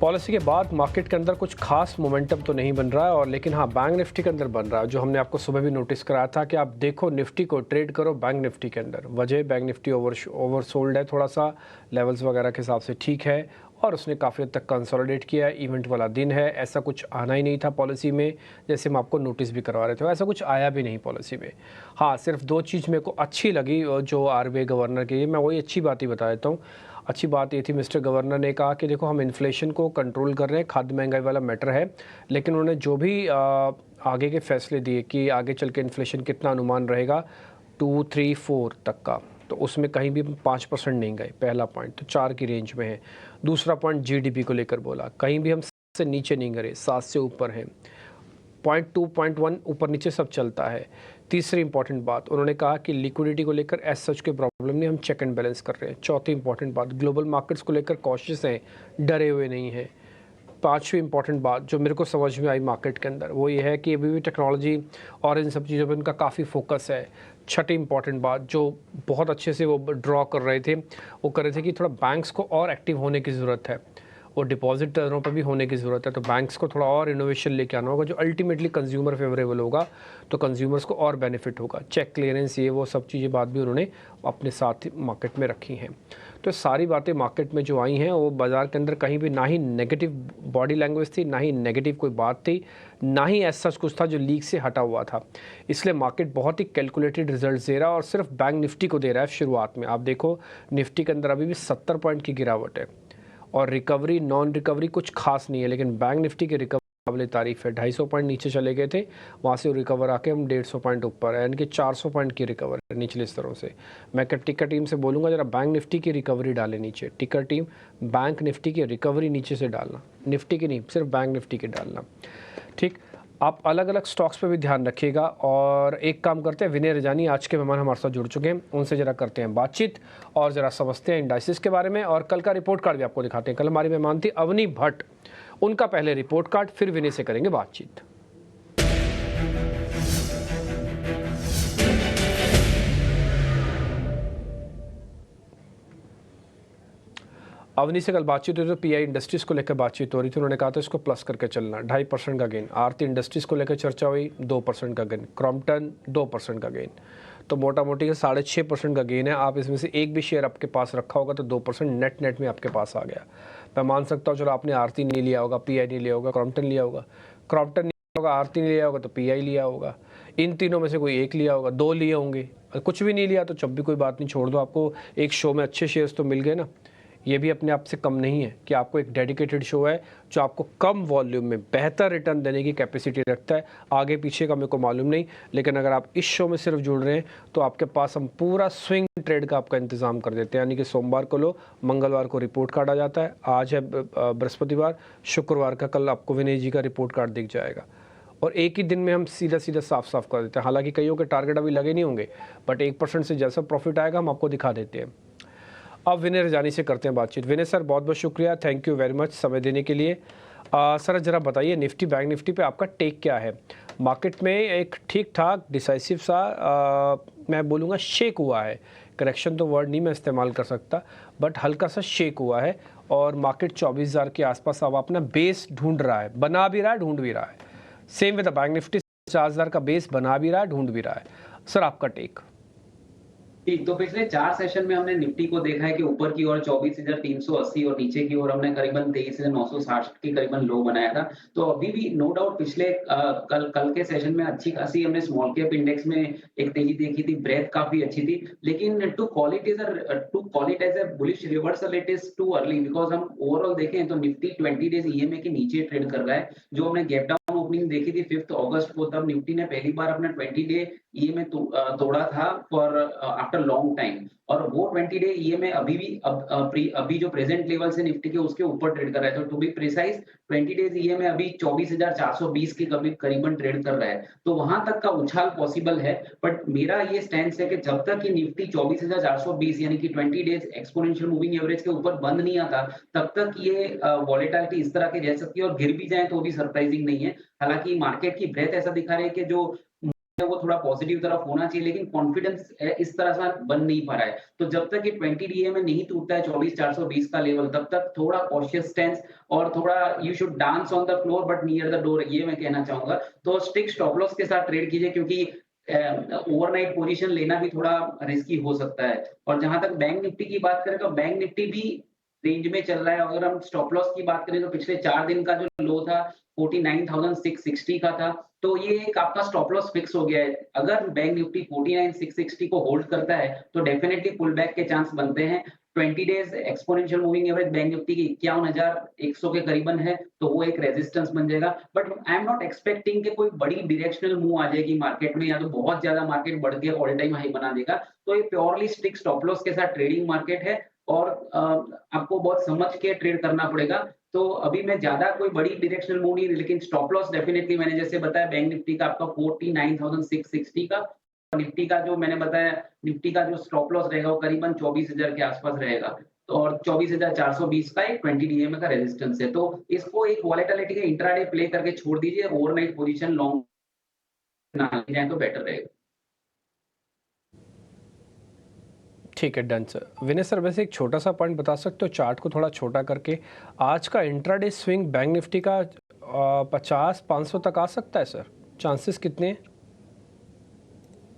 Policy के बाद market के अंदर कुछ खास मोमेंटम तो नहीं बन रहा है, और लेकिन हाँ बैंक निफ्टी के अंदर बन रहा है, जो हमने आपको सुबह भी नोटिस कराया था कि आप देखो निफ्टी को ट्रेड करो बैंक निफ्टी के अंदर। वजह बैंक निफ्टी ओवर सोल्ड है, थोड़ा सा लेवल्स वगैरह के हिसाब से ठीक है, और उसने काफ़ी हद तक कंसोलिडेट किया है। इवेंट वाला दिन है, ऐसा कुछ आना ही नहीं था पॉलिसी में, जैसे हम आपको नोटिस भी करवा रहे थे ऐसा कुछ आया भी नहीं पॉलिसी में। हाँ, सिर्फ दो चीज़ मेरे को अच्छी लगी जो आरबीआई गवर्नर की, मैं वही अच्छी बात ही बता देता हूँ। अच्छी बात ये थी, मिस्टर गवर्नर ने कहा कि देखो हम इन्फ्लेशन को कंट्रोल कर रहे हैं, खाद्य महंगाई वाला मैटर है, लेकिन उन्होंने जो भी आगे के फैसले दिए कि आगे चल के इन्फ्लेशन कितना अनुमान रहेगा 2, 3, 4 तक का, तो उसमें कहीं भी 5% नहीं गए। पहला पॉइंट तो 4 की रेंज में है। दूसरा पॉइंट जीडीपी को लेकर बोला, कहीं भी हम से नीचे नहीं गए, 7 से ऊपर है। 0.2, 0.1 ऊपर नीचे सब चलता है। तीसरी इंपॉर्टेंट बात, उन्होंने कहा कि लिक्विडिटी को लेकर एज सच के प्रॉब्लम नहीं, हम चेक एंड बैलेंस कर रहे हैं। चौथी इंपॉर्टेंट बात, ग्लोबल मार्केट्स को लेकर कॉशियस हैं, डरे हुए नहीं हैं। पांचवी इंपॉर्टेंट बात जो मेरे को समझ में आई मार्केट के अंदर, वो ये है कि अभी भी टेक्नोलॉजी और इन सब चीज़ों पर उनका काफ़ी फोकस है। छठी इंपॉर्टेंट बात जो बहुत अच्छे से वो ड्रॉ कर रहे थे, वो कर रहे थे कि थोड़ा बैंक्स को और एक्टिव होने की ज़रूरत है, और डिपॉजिट दरों पर भी होने की ज़रूरत है। तो बैंक्स को थोड़ा और इनोवेशन लेके आना होगा, जो अल्टीमेटली कंज्यूमर फेवरेबल होगा, तो कंज्यूमर्स को और बेनिफिट होगा। चेक क्लियरेंस, ये वो सब चीज़ें बात भी उन्होंने अपने साथ ही मार्केट में रखी हैं। तो सारी बातें मार्केट में जो आई हैं, वो बाज़ार के अंदर कहीं भी ना ही नेगेटिव बॉडी लैंग्वेज थी, ना ही नेगेटिव कोई बात थी, ना ही ऐसा कुछ था जो लीक से हटा हुआ था। इसलिए मार्केट बहुत ही कैलकुलेटेड रिजल्ट दे रहा है, और सिर्फ बैंक निफ्टी को दे रहा है शुरुआत में। आप देखो निफ्टी के अंदर अभी भी 70 पॉइंट की गिरावट है, और रिकवरी नॉन रिकवरी कुछ खास नहीं है, लेकिन बैंक निफ्टी की रिकवरी काबिल तारीफ है। 250 पॉइंट नीचे चले गए थे, वहाँ से रिकवर आके हम 150 पॉइंट ऊपर है, यानी कि 400 पॉइंट की रिकवर है निचले स्तरों से। मैं टिकर टीम से बोलूँगा जरा बैंक निफ्टी की रिकवरी डाले नीचे। टिकर टीम बैंक निफ्टी की रिकवरी नीचे से डालना, निफ्टी की नहीं, सिर्फ बैंक निफ्टी की डालना। ठीक, आप अलग अलग स्टॉक्स पे भी ध्यान रखिएगा। और एक काम करते हैं, विनय रजानी आज के मेहमान हमारे साथ जुड़ चुके हैं, उनसे जरा करते हैं बातचीत और जरा समझते हैं इंडाइसिस के बारे में, और कल का रिपोर्ट कार्ड भी आपको दिखाते हैं। कल हमारी मेहमान थी अवनी भट्ट, उनका पहले रिपोर्ट कार्ड, फिर विनय से करेंगे बातचीत। अवनी से कल बातचीत हुई तो पीआई इंडस्ट्रीज को लेकर बातचीत हो रही थी। उन्होंने कहा था इसको प्लस करके चलना, 2.5% का गेन। आरती इंडस्ट्रीज को लेकर चर्चा हुई, 2% का गेन। क्रॉम्पटन 2% का गेन। तो मोटा मोटी 6.5% का गेन है। आप इसमें से एक भी शेयर आपके पास रखा होगा तो 2% नेट में आपके पास आ गया। मैं मान सकता हूँ चलो आपने आरती नहीं लिया होगा, पीआई नहीं लिया होगा, क्रॉम्पटन लिया होगा, क्रॉम्पटन नहीं लिया होगा, आरती नहीं लिया होगा तो पीआई लिया होगा। इन तीनों में से कोई एक लिया होगा, 2 लिए होंगे, कुछ भी नहीं लिया तो जब भी कोई बात नहीं, छोड़ दो। आपको एक शो में अच्छे शेयर्स तो मिल गए ना। ये भी अपने आप से कम नहीं है कि आपको एक डेडिकेटेड शो है जो आपको कम वॉल्यूम में बेहतर रिटर्न देने की कैपेसिटी रखता है। आगे पीछे का मेरे को मालूम नहीं, लेकिन अगर आप इस शो में सिर्फ जुड़ रहे हैं तो आपके पास हम पूरा स्विंग ट्रेड का आपका इंतजाम कर देते हैं। यानी कि सोमवार को लो, मंगलवार को रिपोर्ट कार्ड आ जाता है, आज है बृहस्पतिवार, शुक्रवार का कल आपको विनय जी का रिपोर्ट कार्ड दिख जाएगा, और एक ही दिन में हम सीधा साफ कर देते हैं। हालांकि कईयों के टारगेट अभी लगे नहीं होंगे, बट 1% से जैसा प्रॉफिट आएगा हम आपको दिखा देते हैं। अब विनय रजानी से करते हैं बातचीत। विनय सर, बहुत बहुत शुक्रिया, थैंक यू वेरी मच समय देने के लिए। सर ज़रा बताइए निफ्टी बैंक निफ्टी पे आपका टेक क्या है? मार्केट में एक ठीक ठाक डिसाइसिव सा मैं बोलूँगा शेक हुआ है। करेक्शन तो वर्ड नहीं मैं इस्तेमाल कर सकता, बट हल्का सा शेक हुआ है, और मार्केट 24,000 के आसपास अब अपना बेस ढूंढ रहा है, बना भी रहा है, ढूंढ भी रहा है। Same with the bank Nifty 50,000 का बेस बना भी रहा है, ढूंढ भी रहा है। सर आपका टेक? ठीक, तो पिछले 4 सेशन में हमने निफ्टी को देखा है कि ऊपर की ओर 24,380 और नीचे की ओर हमने करीबन 23,960 की करीबन लो बनाया था। तो अभी भी नो डाउट पिछले कल के सेशन में अच्छी खासी हमने स्मॉल कैप इंडेक्स में एक तेजी देखी थी, ब्रेथ काफी अच्छी थी। लेकिन to call it as a bullish reversal it is too early, because हम ओवरऑल देखें तो निफ्टी 20 डेज ईएमए के नीचे ट्रेड कर रहा है। जो हमने गैप डाउन ओपनिंग देखी थी 5 अगस्त को, तब निफ्टी ने पहली बार अपना 20 डे ईएमए तोड़ा था फॉर आफ्टर लॉन्ग टाइम, और वो 20 डे ईएमए अभी भी अभी जो प्रेजेंट लेवल से निफ्टी के उसके ऊपर ट्रेड कर रहा है। तो to be precise 20 days EMA अभी 24,420 के करीबन ट्रेड कर रहा है, तो वहां तक का उछाल पॉसिबल है। बट मेरा ये स्टैंड है कि जब तक कि निफ्टी 24,420 यानी कि 20 डेज एक्सपोनेंशियल मूविंग एवरेज के ऊपर बंद नहीं आता, तब तक ये वॉलेटिलिटी इस तरह की रह सकती है, और गिर भी जाए तो भी सरप्राइजिंग नहीं है। हालांकि मार्केट की ब्रेथ ऐसा दिखा रही है कि जो वो थोड़ा पॉजिटिव तरफ होना चाहिए, लेकिन कॉन्फिडेंस इस तरह से बन नहीं पा रहा है। तो जब तक ये 20 डीए में नहीं टूटता है 24,420 का लेवल, तब तक थोड़ा कॉशियस स्टैंस और थोड़ा you should dance on the floor but near the door, ये मैं कहना चाहूँगा। तो स्ट्रिक्ट स्टॉप लॉस के साथ ट्रेड कीजिए, क्योंकि ओवरनाइट पोजीशन लेना भी थोड़ा रिस्की हो सकता है। और जहाँ तक बैंक निफ्टी की बात करें, तो बैंक निफ्टी भी रेंज में चल रहा है। अगर हम स्टॉप लॉस की बात करें, तो पिछले 4 दिन का जो लो था 49,660 का था, तो ये एक आपका स्टॉप लॉस फिक्स हो गया है। अगर बैंक निफ्टी 49,660 को होल्ड करता है, तो डेफिनिटली पुल बैक के चांस बनते हैं। 20 days exponential moving average bank Nifty की 51,100 के करीबन है, तो वो एक रेजिस्टेंस बन जाएगा। But I am not expecting कि कोई बड़ी डायरेक्शनल मूव आ जाएगी मार्केट में, या तो बहुत ज्यादा मार्केट बढ़ के ऑल टाइम हाई बना देगा। तो ये प्योरली स्ट्रिक्ट स्टॉप लॉस के साथ ट्रेडिंग मार्केट है, और आपको बहुत समझ के ट्रेड करना पड़ेगा। तो अभी मैं ज्यादा कोई बड़ी डायरेक्शनल मूव नहीं, लेकिन स्टॉप लॉस डेफिनेटली मैंने जैसे बताया बैंक निफ्टी का आपका 49,660 का, निफ्टी का जो मैंने बताया, निफ्टी का जो स्टॉप लॉस रहेगा वो करीबन 24,000 के आसपास रहेगा। तो और 24,420 का एक 20 डीएम का रेजिस्टेंस है। तो इसको एक वॉलेटिलिटी का इंट्राडे प्ले करके छोड़ दीजिए, ओवरनाइट पोजीशन लॉन्ग ना ले जाए तो बेटर रहेगा। ठीक है, डन सर। विनय सर, वैसे एक छोटा सा पॉइंट बता सकते हो चार्ट को थोड़ा छोटा करके, आज का इंट्राडे स्विंग बैंक निफ्टी का 50-500 तक आ सकता है सर? चांसेस कितने हैं?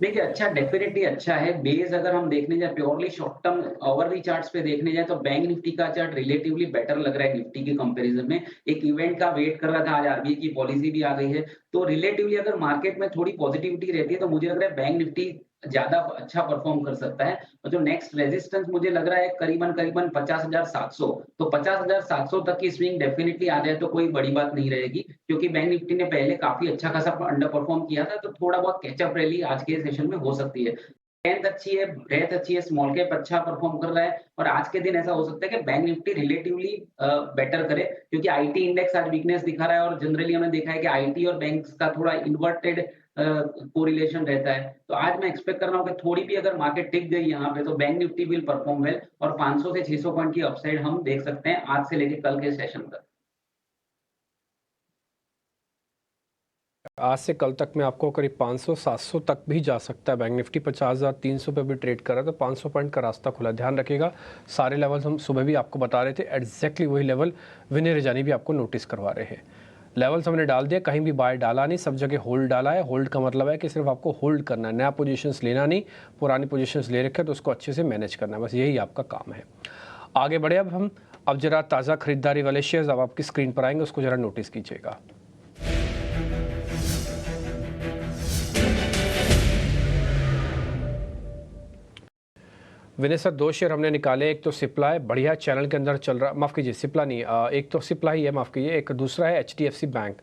देखिए, अच्छा डेफिनेटली अच्छा है। बेस अगर हम देखने जाए purely short term overly charts पे देखने जाए, तो बैंक निफ्टी का चार्ट रिलेटिवली बेटर लग रहा है निफ्टी के कंपैरिजन में। एक इवेंट का वेट कर रहा था, आज आरबीआई की पॉलिसी भी आ गई है, तो रिलेटिवली अगर मार्केट में थोड़ी पॉजिटिविटी रहती है, तो मुझे लग रहा है बैंक निफ्टी ज्यादा अच्छा परफॉर्म कर सकता है। और जो नेक्स्ट रेजिस्टेंस मुझे लग रहा है करीबन करीबन 50,700, तो 50,700 तक की स्विंग डेफिनेटली आ जाए तो कोई बड़ी बात नहीं रहेगी, क्योंकि बैंक निफ्टी ने पहले काफी अच्छा खासा अंडर परफॉर्म किया था, तो थोड़ा बहुत कैचअप रैली आज के सेशन में हो सकती है। स्ट्रेंथ अच्छी है, ब्रेथ अच्छी है, स्मॉल कैप अच्छा परफॉर्म कर रहा है, और आज के दिन ऐसा हो सकता है कि बैंक निफ्टी रिलेटिवली बेटर करे, क्योंकि आईटी इंडेक्स आज वीकनेस दिखा रहा है, और जनरली हमने देखा है कि आईटी और बैंक्स का थोड़ा इन्वर्टेड कोरिलेशन रहता है। तो आज मैं एक्सपेक्ट कर रहा हूँ कि थोड़ी भी अगर मार्केट टिक गई यहाँ पे, तो bank Nifty will perform well, और 500 से 600 पॉइंट की अपसाइड हम देख सकते हैं आज से लेकर कल के सेशन तक। आज से कल तक में आपको करीब 500-700 तक भी जा सकता है। बैंक निफ्टी 50,300 पे भी ट्रेड कर रहा है, तो 500 पॉइंट का रास्ता खुला। ध्यान रखिएगा, सारे लेवल्स हम सुबह भी आपको बता रहे थे, एग्जैक्टली वही लेवल विनय रजानी भी आपको नोटिस करवा रहे हैं। लेवल्स हमने डाल दिया, कहीं भी बाय डाला नहीं, सब जगह होल्ड डाला है। होल्ड का मतलब है कि सिर्फ आपको होल्ड करना है, नया पोजीशंस लेना नहीं। पुरानी पोजीशंस ले रखे तो उसको अच्छे से मैनेज करना है, बस यही आपका काम है। आगे बढ़े अब हम। अब जरा ताज़ा खरीदारी वाले शेयर्स अब आपकी स्क्रीन पर आएंगे, उसको जरा नोटिस कीजिएगा। विनय सर, दो शेयर हमने निकाले, एक तो सिप्ला है, बढ़िया चैनल के अंदर चल रहा, माफ़ कीजिए सिप्ला नहीं, एक तो सिप्ला ही है, माफ़ कीजिए, एक दूसरा है एचडीएफसी बैंक।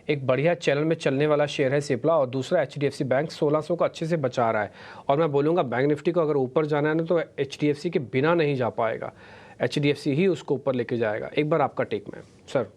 एक बढ़िया चैनल में चलने वाला शेयर है सिप्ला, और दूसरा एचडीएफसी बैंक 1600 को अच्छे से बचा रहा है। और मैं बोलूँगा बैंक निफ्टी को अगर ऊपर जाना है ना, तो एचडीएफसी के बिना नहीं जा पाएगा, एचडीएफसी ही उसको ऊपर लेके जाएगा। एक बार आपका टेक में सर।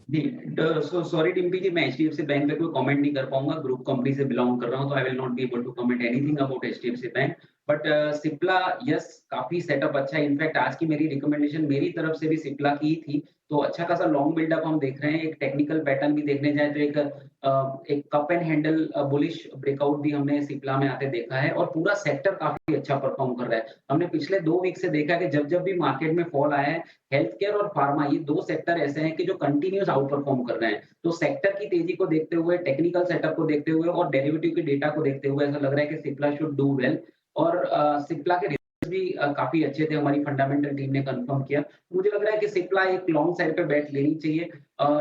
जी, सो सॉरी डिम्पी जी, मैं एचडीएफसी बैंक पे कोई कमेंट नहीं कर पाऊंगा। ग्रुप कंपनी से बिलोंग कर रहा हूं, तो I will not be able to comment anything about HDFC bank. But Cipla, yes, काफी सेटअप अच्छा है। इनफैक्ट आज की मेरी रिकमेंडेशन मेरी तरफ से भी सिप्ला की थी, तो अच्छा खासा लॉन्ग बिल्डअप हम देख रहे हैं। एक टेक्निकल पैटर्न भी देखने जाए तो एक cup and handle bullish breakout भी हमने सिप्ला में आते देखा है, और पूरा सेक्टर काफी अच्छा परफॉर्म कर रहा है। हमने पिछले 2 वीक से देखा है कि जब जब भी मार्केट में फॉल आया है, हेल्थ केयर और फार्मा, ये 2 सेक्टर ऐसे हैं कि जो कंटिन्यूअस आउट परफॉर्म कर रहे हैं। तो सेक्टर की तेजी को देखते हुए, टेक्निकल सेटअप को देखते हुए, और डेरिवेटिव के डेटा को देखते हुए ऐसा लग रहा है कि सिप्ला शुड डू वेल। और सिप्ला के रिजल्ट्स भी काफी अच्छे थे, हमारी फंडामेंटल टीम ने कंफर्म किया। मुझे लग रहा है कि सिप्ला एक लॉन्ग साइड पे बैट लेनी चाहिए।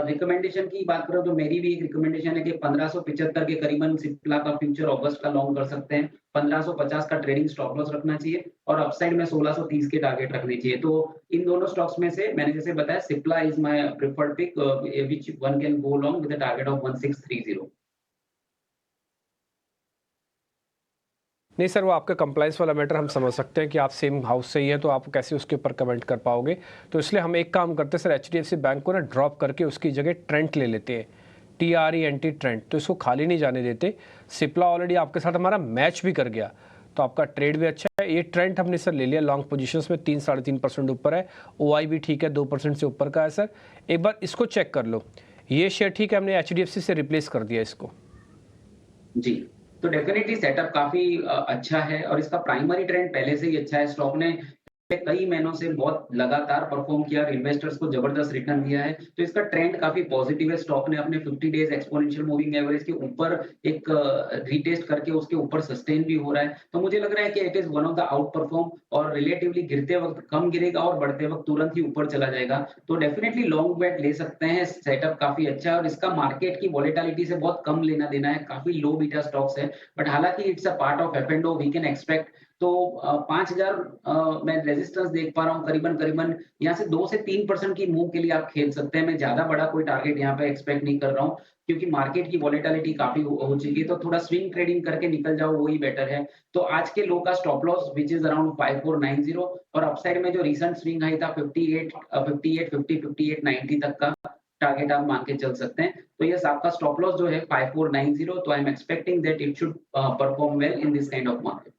रिकमेंडेशन की बात करो तो मेरी भी एक रिकमेंडेशन है कि 1575 के करीबन सिप्ला का फ्यूचर अगस्त का लॉन्ग कर सकते हैं। 1550 का ट्रेडिंग स्टॉप लॉस रखना चाहिए, और अपसाइड में 1630 के टारगेट रखने चाहिए। तो इन दोनों स्टॉक्स में से मैंने जैसे बताया, Cipla is my preferred pick, which one can go long with a target of 1630। नहीं सर, वो आपका कंप्लाइंस वाला मैटर हम समझ सकते हैं कि आप सेम हाउस से ही हैं, तो आप कैसे उसके ऊपर कमेंट कर पाओगे। तो इसलिए हम एक काम करते हैं सर, एचडीएफसी बैंक को ना ड्रॉप करके उसकी जगह ट्रेंट ले लेते हैं, TRENT ट्रेंट, तो इसको खाली नहीं जाने देते। सिप्ला ऑलरेडी आपके साथ हमारा मैच भी कर गया, तो आपका ट्रेड भी अच्छा है। ये ट्रेंड हमने सर ले लिया लॉन्ग पोजीशंस में, 3-3.5% ऊपर है। OI भी ठीक है, 2% से ऊपर का है सर। एक बार इसको चेक कर लो, ये शेयर ठीक है, हमने HDFC से रिप्लेस कर दिया इसको। जी, तो डेफ़िनेटली सेटअप काफ़ी अच्छा है और इसका प्राइमरी ट्रेंड पहले से ही अच्छा है। स्टॉक ने कई महीनों से बहुत लगातार परफ़ॉर्म किया और इन्वेस्टर्स को ज़बरदस्त रिटर्न दिया है। तो इसका ट्रेंड काफ़ी पॉज़िटिव है। स्टॉक ने अपने 50 डेज़ एक्सपोनेंशियल मूविंग एवरेज के ऊपर एक रीटेस्ट करके उसके ऊपर सस्टेन भी हो रहा है। तो मुझे लग रहा है कि it is one of the out perform और रिलेटिवली गिरते वक़्त कम गिरेगा और बढ़ते वक़्त तुरंत ही ऊपर चला जाएगा। तो डेफ़िनेटली लॉन्ग बेट ले सकते हैं। सेटअप काफ़ी अच्छा है और इसका मार्केट की वॉलेटिलिटी से बहुत कम लेना-देना है। काफ़ी लो बीटा स्टॉक्स है। बट हालाँकि it's a part of F and O we can expect. तो 5000 मैं रेजिस्टेंस देख पा रहा हूँ करीबन-करीबन यहाँ से 2 से 3% की मूव के लिए आप खेल सकते हैं। मैं ज़्यादा बड़ा कोई टारगेट यहाँ पे एक्सपेक्ट नहीं कर रहा हूँ, क्योंकि मार्केट की वॉलेटिलिटी काफ़ी हो चुकी है, तो थोड़ा स्विंग ट्रेडिंग करके निकल जाओ वही बेटर है। तो आज के लो का stop loss which is around 5490 और अपसाइड में जो रीसेंट स्विंग हाई था 5850, 5890 तक का टारगेट आप मान के चल सकते हैं। तो यस, आपका स्टॉप लॉस जो है 5490, तो I am expecting that it should perform well in this kind of market.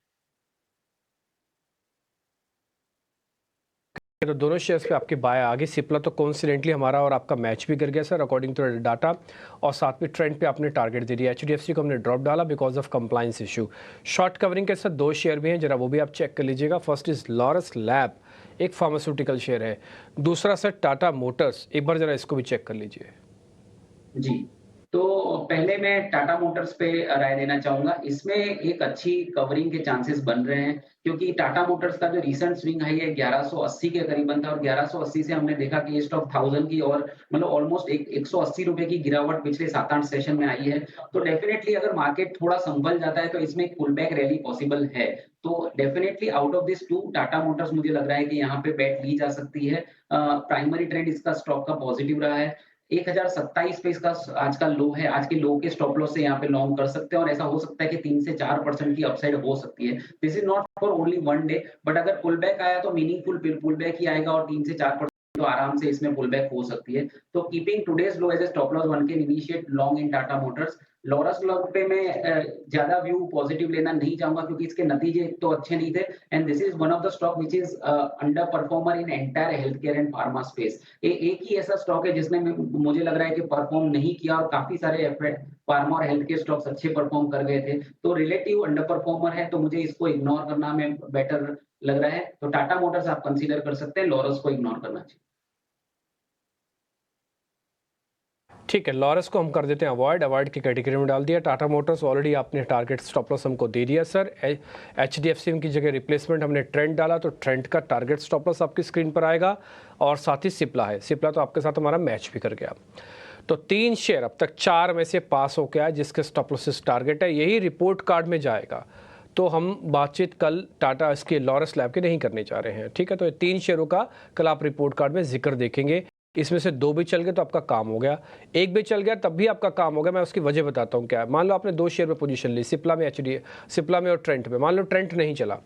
तो दोनों शेयर्स पे आपकी बाय आ गई। सिप्ला तो कोइंसिडेंटली हमारा और आपका मैच भी कर गया सर अकॉर्डिंग टू डाटा, और साथ में ट्रेंड पे आपने टारगेट दे दिया। एचडीएफसी को हमने ड्रॉप डाला because of compliance issue. Short covering के साथ दो शेयर भी हैं, जरा वो भी आप चेक कर लीजिएगा। फर्स्ट इज लॉरस लैब, एक फार्मास्यूटिकल शेयर है। दूसरा सर टाटा मोटर्स, एक बार जरा इसको भी चेक कर लीजिए। जी, तो पहले मैं टाटा मोटर्स पे राय देना चाहूँगा। इसमें एक अच्छी कवरिंग के चांसेस बन रहे हैं, क्योंकि टाटा मोटर्स का जो रीसेंट स्विंग हाई है 1180 के करीबन था और 1180 से हमने देखा कि ये स्टॉक 1000 की और मतलब ऑलमोस्ट एक ₹180 की गिरावट पिछले 7-8 सेशन में आई है। तो डेफिनिटली अगर मार्केट थोड़ा संभल जाता है तो इसमें एक पुल बैक रैली पॉसिबल है। तो definitely out of this 2 Tata Motors मुझे लग रहा है कि यहाँ पे बेट ली जा सकती है। प्राइमरी ट्रेंड इसका स्टॉक का पॉजिटिव रहा है। 1027 पे इसका आज का लो है। आज के लो के स्टॉप लॉस से यहाँ पे लॉन्ग कर सकते हैं और ऐसा हो सकता है कि 3 से 4% की अपसाइड हो सकती है। This is not for only one day, but अगर पुल बैक आया तो मीनिंगफुल पुल बैक ही आएगा और 3 से 4% तो आराम से इसमें पुल बैक हो सकती है। तो keeping today's low as a stop loss one can initiate long in Tata Motors. Laurus long पे मैं ज़्यादा व्यू पॉजिटिव लेना नहीं चाहूँगा, क्योंकि इसके नतीजे एक तो अच्छे नहीं थे and this is one of the stock which is under performer in entire health care and pharma space. एक ही ऐसा स्टॉक है जिसने मुझे लग रहा है कि परफॉर्म नहीं किया और काफी सारे फार्मा और हेल्थ केयर स्टॉक्स अच्छे परफॉर्म कर गए थे। तो रिलेटिव अंडर परफॉर्मर है, तो मुझे इसको इग्नोर करना में बेटर लग रहा है। तो टाटा मोटर्स आप कंसीडर कर सकते हैं, लॉरस को इग्नोर करना चाहिए। ठीक है, लॉरस को हम कर देते हैं अवॉइड, अवॉइड की कैटेगरी में डाल दिया। टाटा मोटर्स ऑलरेडी आपने टारगेट स्टॉप लॉस हमको दे दिया सर। एचडीएफसी की जगह रिप्लेसमेंट हमने ट्रेंड डाला, तो ट्रेंड का टारगेट स्टॉप लॉस आपकी स्क्रीन पर आएगा। और साथ ही सिप्ला है, सिप्ला तो आपके साथ हमारा मैच भी कर गया। तो 3 शेयर अब तक 4 में से पास हो गया जिसके स्टॉप लॉसेस टारगेट है, यही रिपोर्ट कार्ड में जाएगा। तो हम बातचीत कल टाटा इसके लॉरस लैब के नहीं करने जा रहे हैं, ठीक है। तो ये 3 शेयरों का कल आप रिपोर्ट कार्ड में जिक्र देखेंगे। इसमें से 2 भी चल गए तो आपका काम हो गया, 1 भी चल गया तब भी आपका काम हो गया। मैं उसकी वजह बताता हूँ क्या है। मान लो आपने 2 शेयर में पोजीशन ली, सिप्ला में सिप्ला में और ट्रेंट में। मान लो ट्रेंट नहीं चला,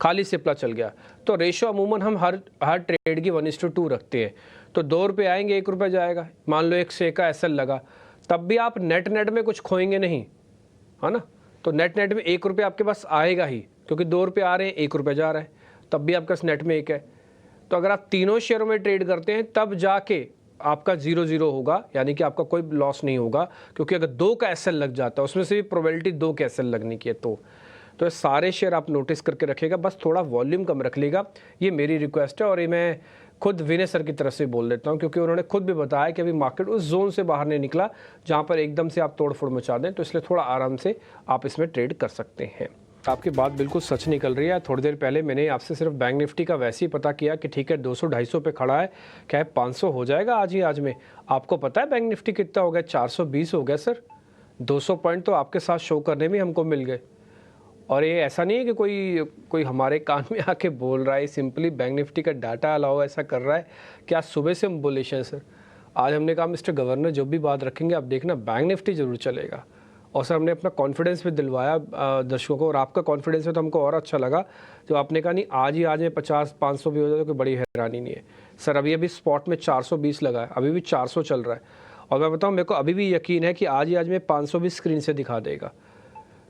खाली सिप्ला चल गया, तो रेशो अमूमन हम हर ट्रेड की 1:2 रखते हैं। तो ₹2 आएंगे, ₹1 जाएगा। मान लो 1 से 1 का एसएल लगा, तब भी आप नेट में कुछ खोएंगे नहीं, है ना। तो नेट में ₹1 आपके पास आएगा ही, क्योंकि ₹2 आ रहे हैं, ₹1 जा रहा है, तब भी आपके पास नेट में 1 है। तो अगर आप तीनों शेयरों में ट्रेड करते हैं तब जाके आपका 0-0 होगा, यानी कि आपका कोई लॉस नहीं होगा। क्योंकि अगर 2 का एसएल लग जाता है, उसमें से भी प्रोबेबिलिटी 2 के एसएल लगने की है। तो ये सारे शेयर आप नोटिस करके रखिएगा, बस थोड़ा वॉल्यूम कम रख लेगा, ये मेरी रिक्वेस्ट है। और ये मैं खुद विनय सर की तरफ से बोल देता हूँ, क्योंकि उन्होंने खुद भी बताया कि अभी मार्केट उस जोन से बाहर नहीं निकला जहाँ पर एकदम से आप तोड़फोड़ मचा दें। तो इसलिए थोड़ा आराम से आप इसमें ट्रेड कर सकते हैं। आपकी बात बिल्कुल सच निकल रही है। थोड़ी देर पहले मैंने आपसे सिर्फ बैंक निफ्टी का वैसे ही पता किया कि ठीक है 200-250 पे खड़ा है, क्या है 500 हो जाएगा आज ही आज में। आपको पता है बैंक निफ्टी कितना हो गया? 420 हो गया सर। 200 पॉइंट तो आपके साथ शो करने में हमको मिल गए। और ये ऐसा नहीं है कि कोई हमारे कान में आके बोल रहा है, सिंपली बैंक निफ्टी का डाटा अलाउ ऐसा कर रहा है कि आज सुबह से हम बुलिश हैं सर। आज हमने कहा मिस्टर गवर्नर जो भी बात रखेंगे आप देखना बैंक निफ्टी ज़रूर चलेगा। और सर हमने अपना कॉन्फिडेंस भी दिलवाया दर्शकों को, और आपका कॉन्फिडेंस है तो हमको और अच्छा लगा जो आपने कहा नहीं आज में 50-500 भी हो जाए तो कोई बड़ी हैरानी नहीं है सर। अभी स्पॉट में 420 लगा है, अभी भी 400 चल रहा है। और मैं बताऊं, मेरे को अभी भी यकीन है कि आज में 520 स्क्रीन से दिखा देगा।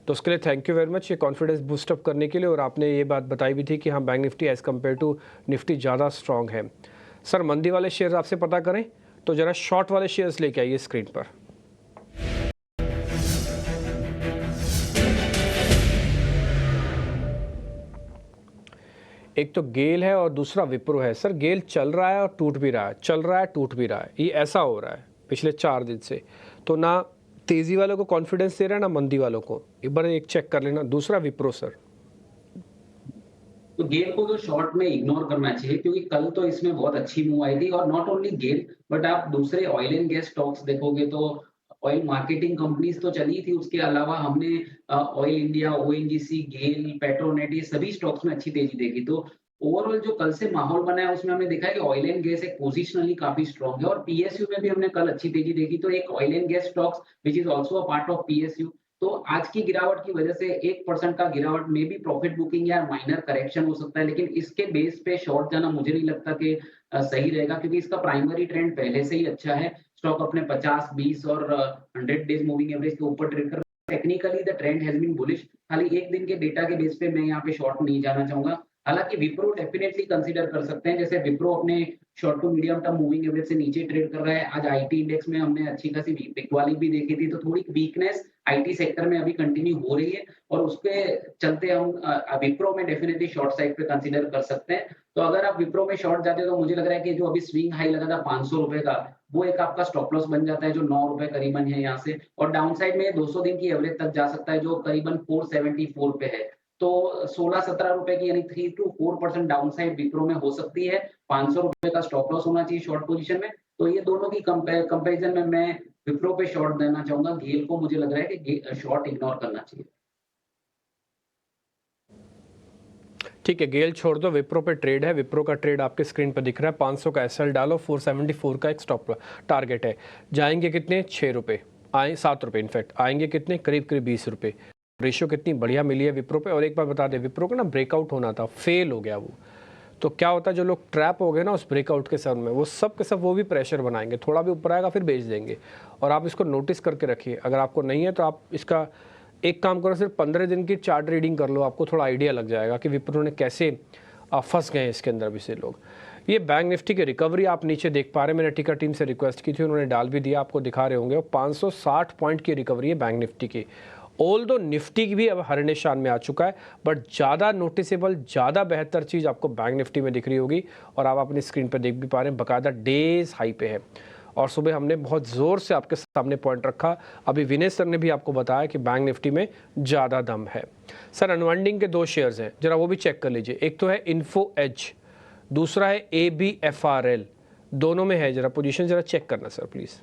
तो उसके लिए थैंक यू वेरी मच, ये कॉन्फिडेंस बूस्टअप करने के लिए। और आपने ये बात बताई भी थी कि हाँ bank Nifty as compare to Nifty ज़्यादा स्ट्रॉन्ग है। सर मंदी वाले शेयर्स आपसे पता करें तो ज़रा शॉर्ट वाले शेयर्स लेके आइए स्क्रीन पर। एक तो गेल है और दूसरा विप्रो है। सर गेल चल रहा है और टूट भी रहा है, चल रहा है टूट भी रहा है, ये ऐसा हो रहा है पिछले 4 दिन से। तो ना तेजी वालों को कॉन्फिडेंस दे रहा है ना मंदी वालों को, एक बार एक चेक कर लेना। दूसरा विप्रो सर। तो गेल को तो शॉर्ट में इग्नोर करना चाहिए क्योंकि कल तो इसमें बहुत अच्छी मूव आई थी और नॉट ओनली गेल बट आप दूसरे ऑयल एंड गैस स्टॉक्स देखोगे तो ऑयल मार्केटिंग कंपनीज तो चली थी, उसके अलावा हमने ऑयल इंडिया, ओएनजीसी, गेल, पेट्रोनेट ये सभी स्टॉक्स में अच्छी तेजी देखी। तो ओवरऑल जो कल से माहौल बना है उसमें हमने देखा है कि ऑयल एंड गैस एक पोजिशनली काफी स्ट्रॉन्ग है और पीएसयू में भी हमने कल अच्छी तेजी देखी। तो एक oil and gas stocks which is also a part of PSU, तो आज की गिरावट की वजह से 1% का गिरावट में भी प्रॉफिट बुकिंग या माइनर करेक्शन हो सकता है, लेकिन इसके बेस पे शॉर्ट जाना मुझे नहीं लगता कि सही रहेगा क्योंकि इसका प्राइमरी ट्रेंड पहले से ही अच्छा है। स्टॉक अपने 50, 20 और 100 डेज मूविंग एवरेज के ऊपर ट्रेड कर रहा है। Technically the trend has been bullish. खाली एक दिन के डेटा के बेस पे मैं यहाँ पे शॉर्ट नहीं जाना चाहूंगा। हालांकि विप्रो डेफिनेटली कंसीडर कर सकते हैं, जैसे विप्रो अपने short to medium term moving average से नीचे ट्रेड कर रहा है। आज आईटी इंडेक्स में हमने अच्छी खासी वीक वाली भी देखी थी, तो थोड़ी वीकनेस आईटी सेक्टर में अभी कंटिन्यू हो रही है और उसके चलते हम विप्रो में डेफिनेटली शॉर्ट साइड पे कंसीडर कर सकते हैं। तो अगर आप विप्रो में शॉर्ट जाते हो तो मुझे लग रहा है कि जो अभी स्विंग हाई लगा था 500 रुपए का, वो एक आपका स्टॉप लॉस बन जाता है जो 9 रुपए करीबन है यहाँ से, और डाउन साइड में 200 दिन की एवरेज तक जा सकता है जो करीबन 474 पे है। तो 16-17 रुपए की यानी 3 to 4% डाउन साइड विप्रो में हो सकती है। 500 रुपए का स्टॉप लॉस होना चाहिए शॉर्ट पोजीशन में। तो ये दोनों की कंपैरिजन में मैं विप्रो पे शॉर्ट देना चाहूंगा। गेल को मुझे लग रहा है कि शॉर्ट इग्नोर करना चाहिए। ठीक है, गेल छोड़ दो, विप्रो पे ट्रेड है। विप्रो का ट्रेड आपके स्क्रीन पर दिख रहा है। 500 का एसएल डालो, 474 का एक स्टॉप टारगेट है। जाएंगे कितने? 6 रुपये, आए 7 रुपये, इनफैक्ट आएंगे कितने? करीब करीब 20 रुपये। रेशियो कितनी बढ़िया मिली है विप्रो पे। और एक बार बता दें, विप्रो का ना ब्रेकआउट होना था, फेल हो गया वो। तो क्या होता है, जो लोग ट्रैप हो गए ना उस ब्रेकआउट के सर में, वो सब के सब वो भी प्रेशर बनाएंगे, थोड़ा भी ऊपर आएगा फिर बेच देंगे। और आप इसको नोटिस करके रखिए। अगर आपको नहीं है तो आप इसका एक काम करो, सिर्फ 15 दिन की चार्ट रीडिंग कर लो, आपको थोड़ा आइडिया लग जाएगा कि विप्रो ने कैसे फंस गए इसके अंदर भी से लोग। ये बैंक निफ्टी की रिकवरी आप नीचे देख पा रहे हैं, मैंने टिकर टीम से रिक्वेस्ट की थी, उन्होंने डाल भी दिया, आपको दिखा रहे होंगे। वो 560 पॉइंट की रिकवरी है बैंक निफ्टी की। ऑल दो निफ्टी की भी अब हर निशान में आ चुका है, बट ज़्यादा नोटिसेबल, ज़्यादा बेहतर चीज़ आपको बैंक निफ्टी में दिख रही होगी। और आप अपनी स्क्रीन पर देख भी पा रहे हैं, बाकायदा डेज हाई पे है। और सुबह हमने बहुत ज़ोर से आपके सामने पॉइंट रखा। अभी विनय सर ने भी आपको बताया कि बैंक निफ्टी में ज़्यादा दम है। सर अनवाइंडिंग के 2 शेयर्स हैं, जरा वो भी चेक कर लीजिए। एक तो है इन्फो एज, दूसरा है ABFRL। दोनों में है, जरा पोजीशन जरा चेक करना सर प्लीज़।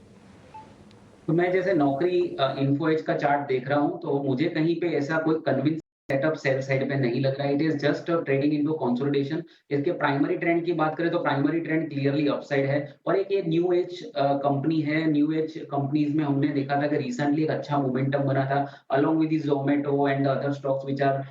तो मैं जैसे नौकरी इन्फो एज का चार्ट देख रहा हूँ तो मुझे कहीं पे ऐसा कोई कन्विंस सेटअप सेल साइड पे नहीं लग रहा है। It is just trading into consolidation. इसके प्राइमरी ट्रेंड की बात करें तो प्राइमरी ट्रेंड क्लियरली अपसाइड है। और एक ये न्यू एज कंपनी है। न्यू एज कंपनीज में हमने देखा था कि रिसेंटली एक अच्छा मोमेंटम बना था along with Zomato and other stocks which are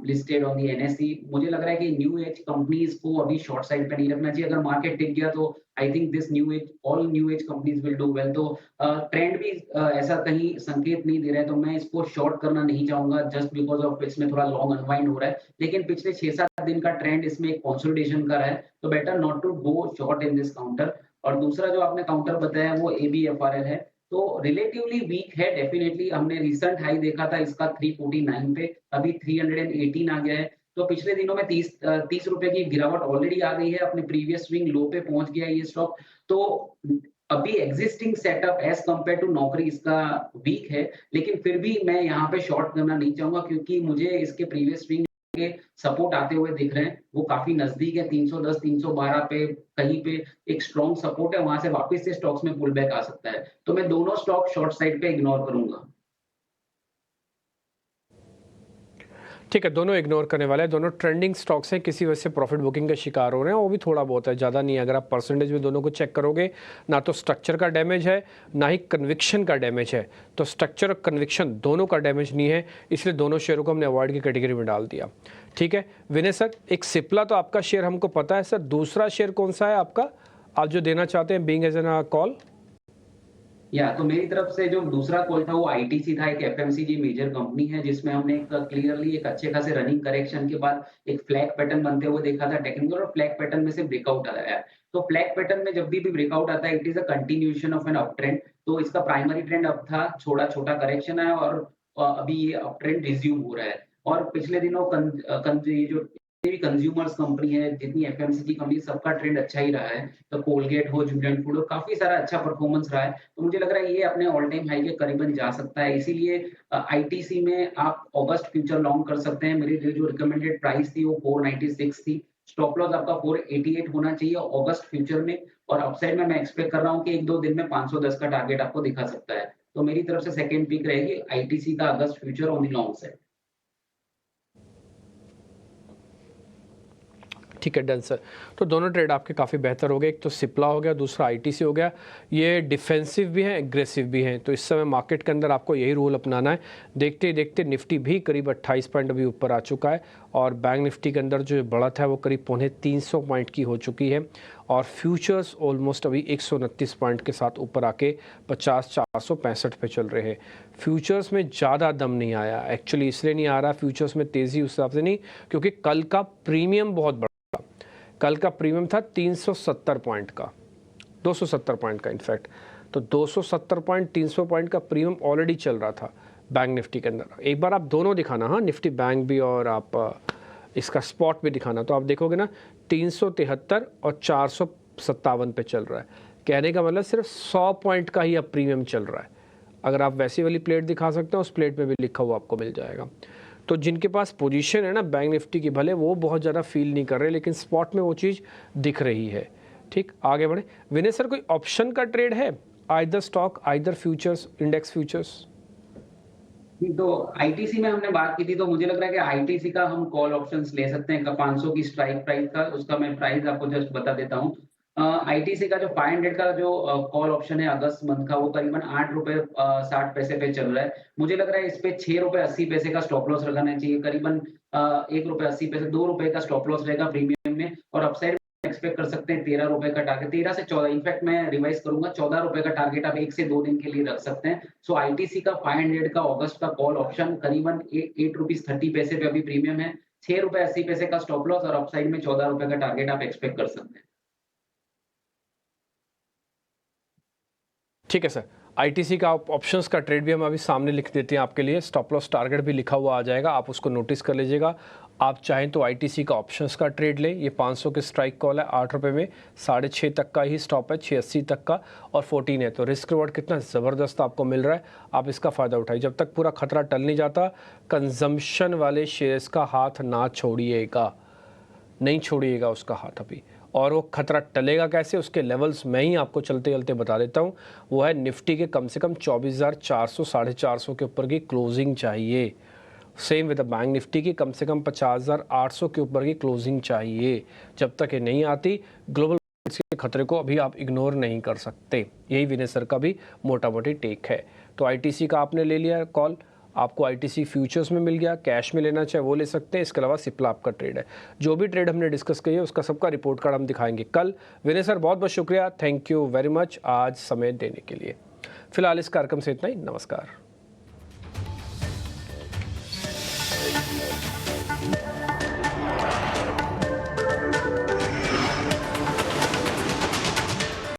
listed on the NSE. मुझे लग रहा है कि न्यू एज कंपनीज को अभी शॉर्ट साइड पे नहीं रखना चाहिए। अगर मार्केट टिक गया तो I think this new age all new age companies will do well. तो ट्रेंड भी ऐसा कहीं संकेत नहीं दे रहा है, तो मैं इसको शॉर्ट करना नहीं चाहूंगा जस्ट बिकॉज ऑफ इसमें थोड़ा लॉन्ग अनवाइंड हो रहा है। लेकिन पिछले 6-7 दिन का ट्रेंड इसमें एक कंसोलिडेशन का रहा है, तो better not to go short in this counter. और दूसरा जो आपने काउंटर बताया वो ABFRL है, तो रिलेटिवली वीक है डेफिनेटली। हमने रिसेंट हाई देखा था इसका 349 पे, अभी 318 आ गया है। तो पिछले दिनों में 30 रुपए की गिरावट ऑलरेडी आ गई है, अपने प्रीवियस स्विंग लो पे पहुंच गया है ये स्टॉक। तो अभी existing setup as compare to Naukri इसका वीक है, लेकिन फिर भी मैं यहाँ पे शॉर्ट करना नहीं चाहूंगा क्योंकि मुझे इसके प्रीवियस स्विंग के सपोर्ट आते हुए दिख रहे हैं, वो काफी नजदीक है। 310, 312 पे कहीं पे एक स्ट्रॉन्ग सपोर्ट है, वहां से वापस से स्टॉक्स में पुल बैक आ सकता है। तो मैं दोनों स्टॉक शॉर्ट साइड पे इग्नोर करूंगा। ठीक है, दोनों इग्नोर करने वाले हैं। दोनों ट्रेंडिंग स्टॉक्स हैं, किसी वजह से प्रॉफिट बुकिंग का शिकार हो रहे हैं, वो भी थोड़ा बहुत है, ज़्यादा नहीं है। अगर आप परसेंटेज में दोनों को चेक करोगे, ना तो स्ट्रक्चर का डैमेज है ना ही कन्विक्शन का डैमेज है। तो स्ट्रक्चर और कन्विक्शन दोनों का डैमेज नहीं है, इसलिए दोनों शेयरों को हमने अवॉइड की कैटेगरी में डाल दिया। ठीक है विनय सर, एक सिप्ला तो आपका शेयर हमको पता है सर, दूसरा शेयर कौन सा है आपका, आप जो देना चाहते हैं बीइंग एज एन कॉल? तो मेरी तरफ से जो दूसरा कॉल था वो आईटीसी था। एक एफएमसीजी मेजर कंपनी है जिसमें हमने एक क्लियरली एक अच्छे खासे रनिंग करेक्शन के बाद एक फ्लैग पैटर्न बनते हुए देखा था टेक्निकल, और फ्लैग पैटर्न में से ब्रेकआउट आया है। तो फ्लैग पैटर्न में जब भी ब्रेकआउट आता है it is a continuation of an up trend. तो इसका प्राइमरी ट्रेंड अब था, छोटा छोटा करेक्शन है और अभी ये अप ट्रेंड रिज्यूम हो रहा है। और पिछले दिनों ये जो भी कंज्यूमर्स कंपनी है, जितनी एफएमसीजी कंपनी, सबका ट्रेंड अच्छा ही रहा है। तो कोलगेट हो, जुबिलेंट फूड हो, काफ़ी सारा अच्छा परफॉर्मेंस रहा है। तो मुझे लग रहा है ये अपने ऑल टाइम हाई के करीबन जा सकता है। इसीलिए आईटीसी में आप ऑगस्ट फ्यूचर लॉन्ग कर सकते हैं। मेरी जो रिकमेंडेड प्राइस थी वो 496 थी। स्टॉप लॉस आपका 488 होना चाहिए ऑगस्ट फ्यूचर में, और अपसाइड में मैं एक्सपेक्ट कर रहा हूँ कि 1-2 दिन में 510 का टारगेट आपको दिखा सकता है। तो मेरी तरफ से सेकंड पिक रहेगी आईटीसी का August future on the long side. ठीक है, डन सर। तो दोनों ट्रेड आपके काफ़ी बेहतर हो गए। एक तो सिप्ला हो गया, दूसरा आईटीसी हो गया। ये डिफेंसिव भी हैं, एग्रेसिव भी हैं। तो इस समय मार्केट के अंदर आपको यही रूल अपनाना है। देखते ही देखते निफ्टी भी करीब 28 पॉइंट अभी ऊपर आ चुका है, और बैंक निफ्टी के अंदर जो बढ़त है वो करीब 350 पॉइंट की हो चुकी है, और फ्यूचर्स ऑलमोस्ट अभी 129 पॉइंट के साथ ऊपर आके 50,465 पे चल रहे हैं। फ्यूचर्स में ज़्यादा दम नहीं आया एक्चुअली, इसलिए नहीं आ रहा फ्यूचर्स में तेज़ी उस हिसाब से नहीं, क्योंकि कल का प्रीमियम बहुत बड़ा, कल का प्रीमियम था 370 पॉइंट का, 270 पॉइंट का इनफैक्ट। तो 270 पॉइंट 300 पॉइंट का प्रीमियम ऑलरेडी चल रहा था बैंक निफ्टी के अंदर। एक बार आप दोनों दिखाना, हाँ, निफ्टी बैंक भी और आप इसका स्पॉट भी दिखाना, तो आप देखोगे ना 373 और 457 पे चल रहा है। कहने का मतलब सिर्फ 100 पॉइंट का ही अब प्रीमियम चल रहा है। अगर आप वैसी वाली प्लेट दिखा सकते हो, उस प्लेट में भी लिखा हुआ आपको मिल जाएगा। तो जिनके पास पोजीशन है ना बैंक निफ्टी की, भले वो बहुत ज़्यादा फील नहीं कर रहे, लेकिन स्पॉट में वो चीज़ दिख रही है। ठीक, आगे बढ़े। विनय सर, कोई ऑप्शन का ट्रेड है, either stock either futures, index futures? तो आईटीसी में हमने बात की थी, तो मुझे लग रहा है कि आईटीसी का हम कॉल ऑप्शंस ले सकते हैं। 500 की स्ट्राइक प्राइस का, उसका मैं प्राइस आपको जस्ट बता देता हूँ। आईटीसी का जो 500 का जो कॉल ऑप्शन है अगस्त मंथ का, वो करीबन 8 रुपए 60 पैसे पे चल रहा है। मुझे लग रहा है इस पे 6 रुपए 80 पैसे का स्टॉप लॉस लगाना चाहिए। करीबन 1 रुपए 80 पैसे, 2 रुपए का स्टॉप लॉस रहेगा प्रीमियम में, और अपसाइड एक्सपेक्ट कर सकते हैं 13 रुपए का टारगेट, 13 से 14, इनफैक्ट मैं रिवाइज करूंगा, 14 रुपए का टारगेट आप 1 से 2 दिन के लिए रख सकते हैं। सो आईटीसी का 500 का अगस्त का कॉल ऑप्शन करीबन 8 रुपीज 30 पैसे पे अभी प्रीमियम है, 6 रुपए 80 पैसे का स्टॉप लॉस, और अपसाइड में 14 रुपए का टारगेट आप एक्सपेक्ट कर सकते हैं। ठीक है सर। आईटीसी का ऑप्शंस का ट्रेड भी हम अभी सामने लिख देते हैं आपके लिए, स्टॉप लॉस टारगेट भी लिखा हुआ आ जाएगा, आप उसको नोटिस कर लीजिएगा। आप चाहें तो आईटीसी का ऑप्शंस का ट्रेड लें। ये 500 के स्ट्राइक कॉल है, 8 रुपये में 6.5 तक का ही स्टॉप है, 680 तक का, और 14 है। तो रिस्क रिवॉर्ड कितना ज़बरदस्त आपको मिल रहा है, आप इसका फ़ायदा उठाइए। जब तक पूरा खतरा टल नहीं जाता, कंजम्पशन वाले शेयर्स का हाथ ना छोड़िएगा, नहीं छोड़िएगा उसका हाथ अभी। और वो खतरा टलेगा कैसे, उसके लेवल्स मैं ही आपको चलते चलते बता देता हूँ। वो है निफ्टी के कम से कम 24,400 450 के ऊपर की क्लोजिंग चाहिए। सेम विद बैंक निफ्टी की कम से कम 50,800 के ऊपर की क्लोजिंग चाहिए। जब तक ये नहीं आती, ग्लोबल के खतरे को अभी आप इग्नोर नहीं कर सकते। यही विनय सर का भी मोटा मोटी टेक है। तो आईटीसी का आपने ले लिया कॉल, आपको आईटीसी फ्यूचर्स में मिल गया, कैश में लेना चाहे वो ले सकते हैं। इसके अलावा सिप्ला आपका ट्रेड है। जो भी ट्रेड हमने डिस्कस किया उसका सबका रिपोर्ट कार्ड हम दिखाएंगे कल। विनय सर, बहुत बहुत शुक्रिया, थैंक यू वेरी मच आज समय देने के लिए। फिलहाल इस कार्यक्रम से इतना ही, नमस्कार।